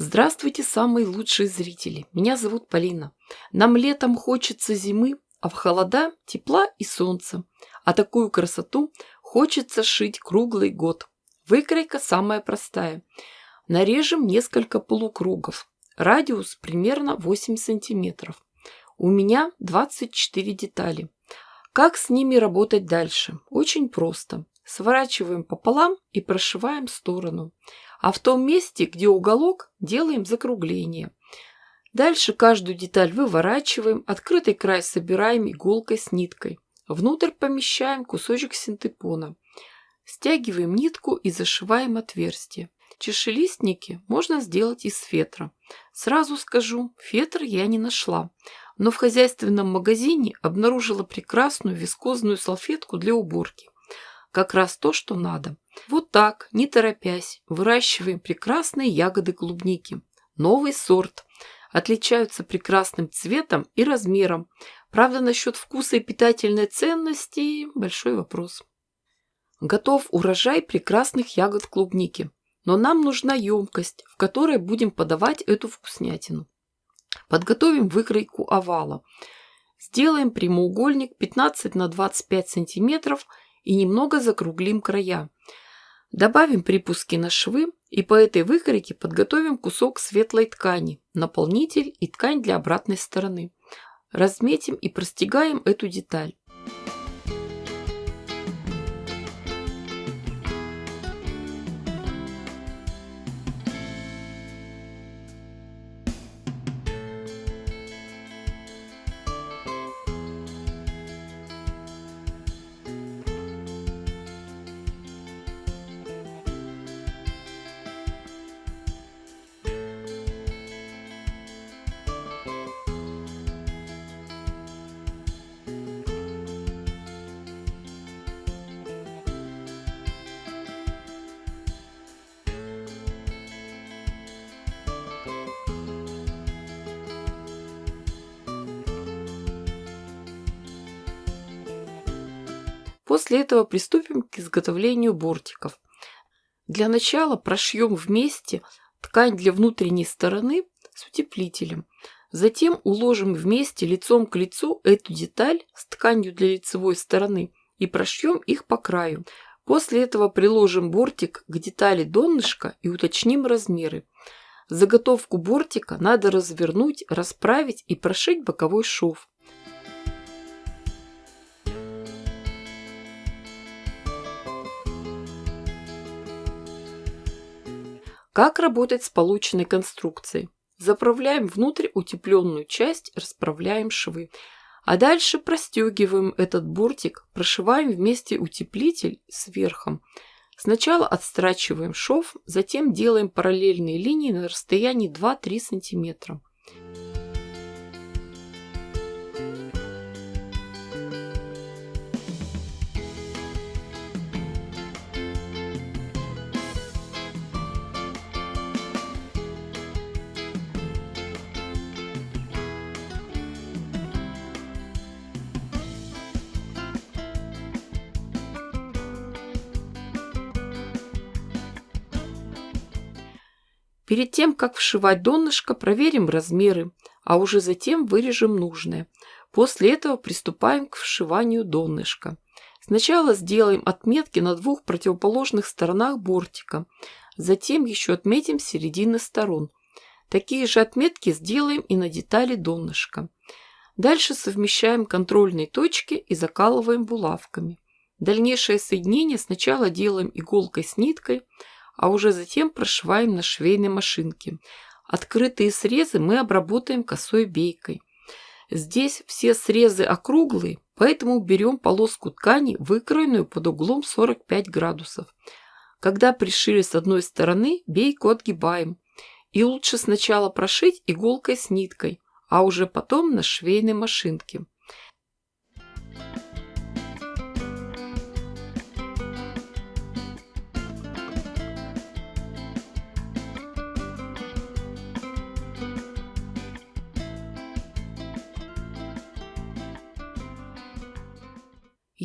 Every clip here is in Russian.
Здравствуйте, самые лучшие зрители! Меня зовут Полина. Нам летом хочется зимы, а в холода тепла и солнца. А такую красоту хочется шить круглый год. Выкройка самая простая. Нарежем несколько полукругов. Радиус примерно 8 сантиметров. У меня 24 детали. Как с ними работать дальше? Очень просто. Сворачиваем пополам и прошиваем сторону. А в том месте, где уголок, делаем закругление. Дальше каждую деталь выворачиваем, открытый край собираем иголкой с ниткой. Внутрь помещаем кусочек синтепона. Стягиваем нитку и зашиваем отверстие. Чашелистники можно сделать из фетра. Сразу скажу, фетр я не нашла, но в хозяйственном магазине обнаружила прекрасную вискозную салфетку для уборки. Как раз то, что надо. Вот так, не торопясь, выращиваем прекрасные ягоды клубники. Новый сорт. Отличаются прекрасным цветом и размером. Правда, насчет вкуса и питательной ценности большой вопрос. Готов урожай прекрасных ягод клубники. Но нам нужна емкость, в которой будем подавать эту вкуснятину. Подготовим выкройку овала. Сделаем прямоугольник 15 на 25 сантиметров и немного закруглим края. Добавим припуски на швы и по этой выкройке подготовим кусок светлой ткани, наполнитель и ткань для обратной стороны. Разметим и простегаем эту деталь. После этого приступим к изготовлению бортиков. Для начала прошьем вместе ткань для внутренней стороны с утеплителем. Затем уложим вместе лицом к лицу эту деталь с тканью для лицевой стороны и прошьем их по краю. После этого приложим бортик к детали донышка и уточним размеры. Заготовку бортика надо развернуть, расправить и прошить боковой шов. Как работать с полученной конструкцией? Заправляем внутрь утепленную часть, расправляем швы. А дальше простегиваем этот бортик, прошиваем вместе утеплитель с верхом. Сначала отстрачиваем шов, затем делаем параллельные линии на расстоянии 2-3 см. Перед тем, как вшивать донышко, проверим размеры, а уже затем вырежем нужное. После этого приступаем к вшиванию донышка. Сначала сделаем отметки на двух противоположных сторонах бортика, затем еще отметим середины сторон. Такие же отметки сделаем и на детали донышка. Дальше совмещаем контрольные точки и закалываем булавками. Дальнейшее соединение сначала делаем иголкой с ниткой, а уже затем прошиваем на швейной машинке. Открытые срезы мы обработаем косой бейкой. Здесь все срезы округлые, поэтому берем полоску ткани, выкроенную под углом 45 градусов. Когда пришили с одной стороны, бейку отгибаем. И лучше сначала прошить иголкой с ниткой, а уже потом на швейной машинке.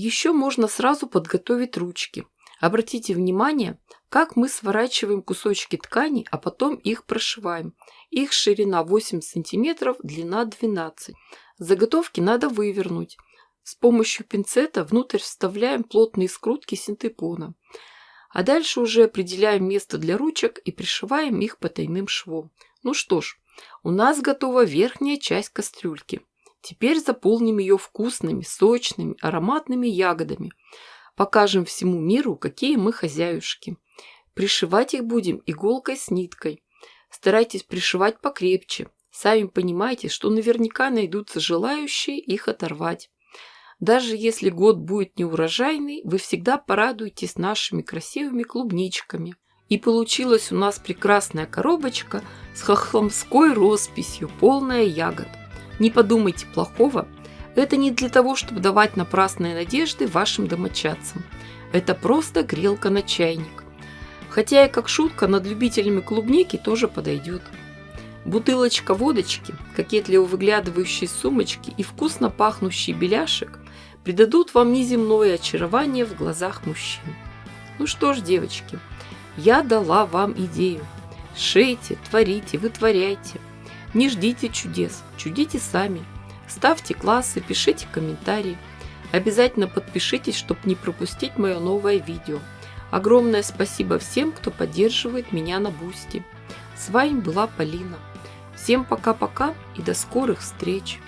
Еще можно сразу подготовить ручки. Обратите внимание, как мы сворачиваем кусочки ткани, а потом их прошиваем. Их ширина 8 см, длина 12 см. Заготовки надо вывернуть. С помощью пинцета внутрь вставляем плотные скрутки синтепона. А дальше уже определяем место для ручек и пришиваем их потайным швом. Ну что ж, у нас готова верхняя часть кастрюльки. Теперь заполним ее вкусными, сочными, ароматными ягодами. Покажем всему миру, какие мы хозяюшки. Пришивать их будем иголкой с ниткой. Старайтесь пришивать покрепче. Сами понимаете, что наверняка найдутся желающие их оторвать. Даже если год будет неурожайный, вы всегда порадуетесь нашими красивыми клубничками. И получилась у нас прекрасная коробочка с хохломской росписью, полная ягод. Не подумайте плохого. Это не для того, чтобы давать напрасные надежды вашим домочадцам. Это просто грелка на чайник. Хотя и как шутка над любителями клубники тоже подойдет. Бутылочка водочки, кокетливо выглядывающие сумочки и вкусно пахнущий беляшек придадут вам неземное очарование в глазах мужчин. Ну что ж, девочки, я дала вам идею. Шейте, творите, вытворяйте. Не ждите чудес, чудите сами. Ставьте классы, пишите комментарии. Обязательно подпишитесь, чтобы не пропустить мое новое видео. Огромное спасибо всем, кто поддерживает меня на Бусти. С вами была Полина. Всем пока-пока и до скорых встреч!